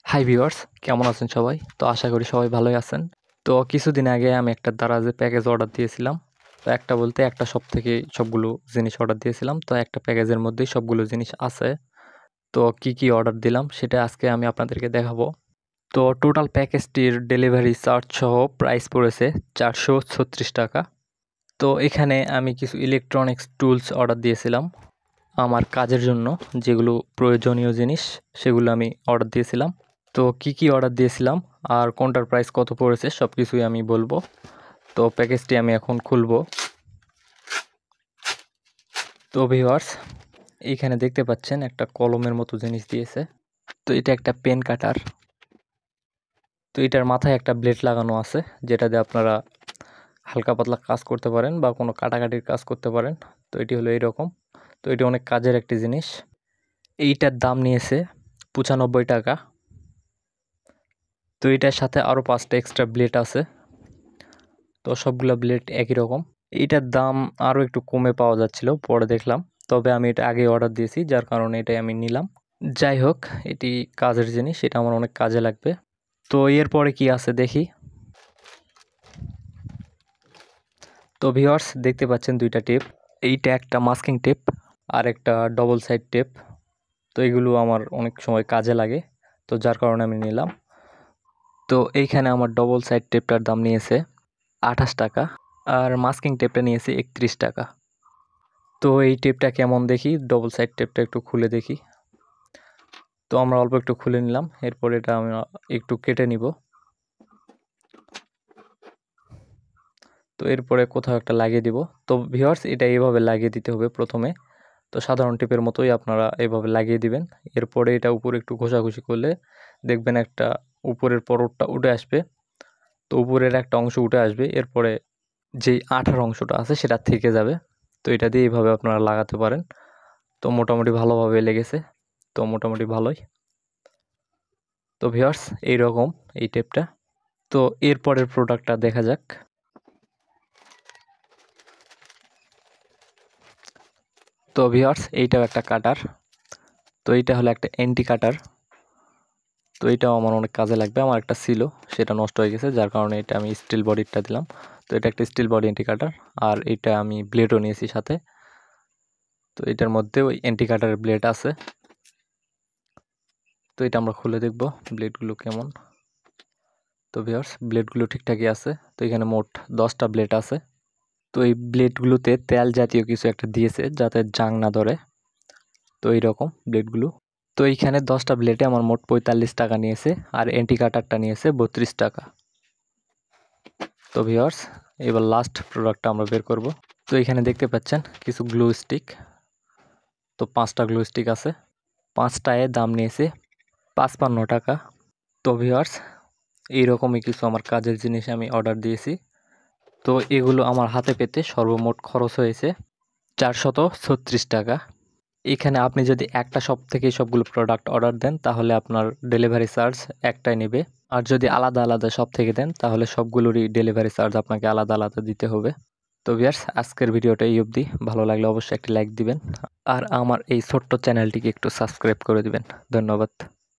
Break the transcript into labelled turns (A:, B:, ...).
A: Hi viewers, কেমন আছেন সবাই? তো আশা করি সবাই ভালোই আছেন। তো কিছুদিন আগে আমি একটা দারাজে প্যাকেজ অর্ডার দিয়েছিলাম। তো একটা বলতে একটা শপ থেকে সবগুলো জিনিস অর্ডার দিয়েছিলাম। তো একটা প্যাকেজের মধ্যেই সবগুলো জিনিস আছে। তো কি অর্ডার দিলাম সেটা আজকে আমি আপনাদেরকে দেখাবো। তো টোটাল প্যাকেজটির ডেলিভারি চার্জ সহ প্রাইস পড়েছে 436 টাকা। তো এখানে আমি কিছু ইলেকট্রনিক্স টুলস অর্ডার দিয়েছিলাম আমার কাজের জন্য, যেগুলো প্রয়োজনীয় জিনিস সেগুলো আমি অর্ডার দিয়েছিলাম। তো কি অর্ডার দিয়েছিলাম আর কোনটার প্রাইস কত পড়েছে সব কিছুই আমি বলবো। তো প্যাকেজটি আমি এখন খুলবো। তো ভিউয়ার্স, এইখানে দেখতে পাচ্ছেন একটা কলমের মতো জিনিস দিয়েছে। তো এটা একটা পেন কাটার। তো এটার মাথায় একটা ব্লেড লাগানো আছে, যেটা দিয়ে আপনারা হালকা পাতলা কাজ করতে পারেন বা কোনো কাটাকাটির কাজ করতে পারেন। তো এটি হলো এইরকম। তো এটি অনেক কাজের একটি জিনিস। এইটার দাম নিয়েছে 95 টাকা। তো এটার সাথে আরও 5টা এক্সট্রা ব্লেড আছে। তো সবগুলো ব্লেড একই রকম। এইটার দাম আরও একটু কমে পাওয়া যাচ্ছিল, পরে দেখলাম। তবে আমি এটা আগে অর্ডার দিয়েছি, যার কারণে এটাই আমি নিলাম। যাই হোক, এটি কাজের জিনিস, এটা আমার অনেক কাজে লাগবে। তো এরপরে কি আছে দেখি। তো ভিউয়ার্স, দেখতে পাচ্ছেন দুইটা টেপ। এইটা একটা মাস্কিং টেপ আর একটা ডবল সাইড টেপ। তো এগুলো আমার অনেক সময় কাজে লাগে, তো যার কারণে আমি নিলাম। তো এইখানে আমার ডবল সাইড টেপটার দাম নিয়েছে 28 টাকা আর মাস্কিং টেপটা নিয়েছে 31 টাকা। তো এই টেপটা কেমন দেখি, ডবল সাইড টেপটা একটু খুলে দেখি। তো আমরা অল্প একটু খুলে নিলাম, এরপর এটা আমরা একটু কেটে নিব। তো এরপরে কোথাও একটা লাগিয়ে দিব। তো ভিউয়ার্স, এটা এইভাবে লাগিয়ে দিতে হবে প্রথমে। তো সাধারণ টেপের মতোই আপনারা এইভাবে লাগিয়ে দিবেন। এরপরে এটা উপরে একটু ঘষাঘষি করলে দেখবেন একটা উপরের পরতটা উঠে আসবে। তো উপরের একটা অংশ উঠে আসবে, এরপরে যেই আঠার অংশটা আছে সেটা থেকে যাবে। তো এটা দিয়ে এইভাবে আপনারা লাগাতে পারেন। তো মোটামুটি ভালোভাবে লেগেছে, তো মোটামুটি ভালোই। তো ভিউয়ার্স, এইরকম এই টেপটা। তো এরপরের প্রোডাক্টটা দেখা যাক। তো ভিউয়ার্স, এইটাও একটা কাটার। তো এইটা হলো একটা অ্যান্টি কাটার। তো এইটাও আমার অনেক কাজে লাগবে। আমার একটা ছিল, সেটা নষ্ট হয়ে গেছে, যার কারণে এটা আমি স্টিল বডিটা দিলাম। তো এটা একটা স্টিল বডি অ্যান্টি কাটার। আর এটা আমি ব্লেডও নিয়েছি সাথে। তো এটার মধ্যে ওই অ্যান্টি কাটারের ব্লেড আছে। তো এটা আমরা খুলে দেখব ব্লেডগুলো কেমন। তো ভিউয়ার্স, ব্লেডগুলো ঠিকঠাকই আছে। তো এখানে মোট 10টা ব্লেড আছে। তো এই ব্লেডগুলোতে তেল জাতীয় কিছু একটা দিয়েছে যাতে জাং না ধরে। তো এইরকম ব্লেডগুলো। তো এইখানে 10টা ব্লেডে আমার মোট 45 টাকা নিয়েছে আর অ্যান্টি কাটারটা নিয়েছে 32 টাকা। তো ভিউয়ার্স, এবার লাস্ট প্রোডাক্টটা আমরা বের করব। তো এখানে দেখতে পাচ্ছেন কিছু গ্লু স্টিক। তো 5টা গ্লু স্টিক আছে। 5টায় দাম নিয়েছে 55 টাকা। তো ভিউয়ার্স, এইরকমই কিছু আমার কাজের জিনিস আমি অর্ডার দিয়েছি। তো এগুলো আমার হাতে পেতে সর্বমোট খরচ হয়েছে 436 টাকা। এখানে আপনি যদি একটা শপ থেকে সবগুলো প্রোডাক্ট অর্ডার দেন তাহলে আপনার ডেলিভারি চার্জ একটাই নেবে। আর যদি আলাদা আলাদা শপ থেকে দেন তাহলে সবগুলোরই ডেলিভারি চার্জ আপনাকে আলাদা আলাদা দিতে হবে। তো ভিউয়ার্স, আজকের ভিডিওটা এই অবধি। ভালো লাগলে অবশ্যই একটি লাইক দিবেন আর আমার এই ছোট্ট চ্যানেলটিকে একটু সাবস্ক্রাইব করে দিবেন। ধন্যবাদ।